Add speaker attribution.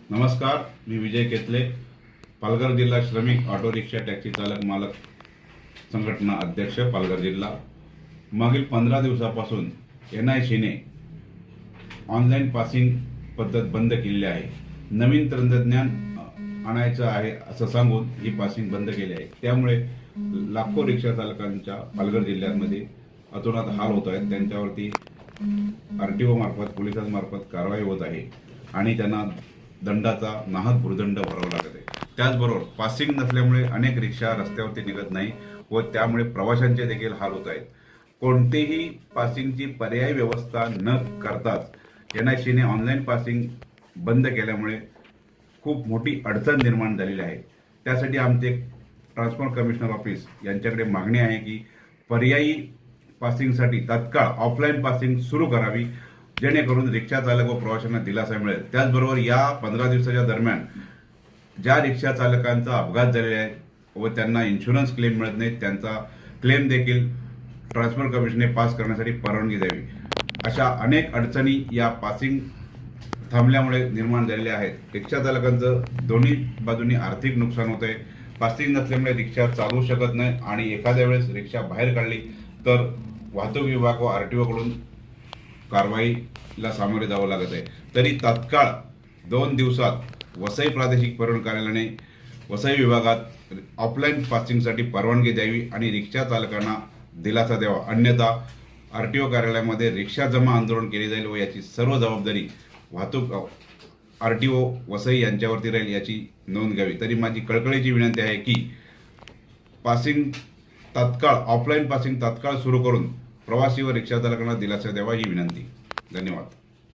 Speaker 1: नमस्कार, मी विजय केतले, पालघर जिल्हा श्रमिक ऑटो रिक्षा टॅक्सी चालक मालक संघटना अध्यक्ष पालघर जिल्हा। मागील 15 दिवसापासून NIC ऑनलाईन पासिंग पद्धत बंद केलेली आहे। नवीन तंत्रज्ञान आणायचं आहे असं सांगून ही पासिंग बंद केली आहे। त्यामुळे लाखो रिक्षा चालकांच्या पालघर जिल्ह्यामध्ये अतोनात हाल होत आहेत। त्यांच्यावरती RTO मार्फत पोलिसांमार्फत कारवाई होत आहे आणि त्यांना दंडाचा नाहक भुर्दंड भरावा लागत आहे। त्याचबरोबर पासिंग नसल्यामुळे अनेक रिक्षा रस्त्यावरती निघत नाही व त्यामुळे प्रवाशांचे देखील हाल होत आहेत। कोणतेही पासिंगची पर्यायी व्यवस्था न करताच NIC ऑनलाईन पासिंग बंद केल्यामुळे खूप मोठी अडचण निर्माण झालेली आहे। त्यासाठी आमचे ट्रान्सपोर्ट कमिशनर ऑफिस यांच्याकडे मागणी आहे की पर्यायी पासिंगसाठी तात्काळ ऑफलाईन पासिंग सुरू करावी, जेणेकरून रिक्षा चालक व प्रवाशांना दिलासा मिळेल। त्याचबरोबर या 15 दिवसाच्या दरम्यान ज्या रिक्षा चालकांचा अपघात झालेला आहे व त्यांना इन्शुरन्स क्लेम मिळत नाही, त्यांचा क्लेम देखील ट्रान्सपोर्ट कमिशनने पास करण्यासाठी परवानगी द्यावी। अशा अनेक अडचणी या पासिंग थांबल्यामुळे निर्माण झालेल्या आहेत। रिक्षा चालकांचं दोन्ही बाजूंनी आर्थिक नुकसान होत आहे। पासिंग नसल्यामुळे रिक्षा चालवू शकत नाही आणि एखाद्या वेळेस रिक्षा बाहेर काढली तर वाहतूक विभाग व RTO कडून कारवाईला सामोरे जावं लागत आहे। तरी तात्काळ 2 दिवसात वसई प्रादेशिक परिवहन कार्यालयाने वसई विभागात ऑफलाईन पासिंगसाठी परवानगी द्यावी आणि रिक्षा चालकांना दिलासा द्यावा, अन्यथा RTO कार्यालयामध्ये रिक्षा जमा आंदोलन केले जाईल व याची सर्व जबाबदारी वाहतूक RTO वसई यांच्यावरती राहील, याची नोंद घ्यावी। तरी माझी कळकळीची विनंती आहे की पासिंग तात्काळ ऑफलाईन पासिंग तात्काळ सुरू करून प्रवासी व रिक्षा चालकांना दिलासा द्यावा ही विनंती। धन्यवाद।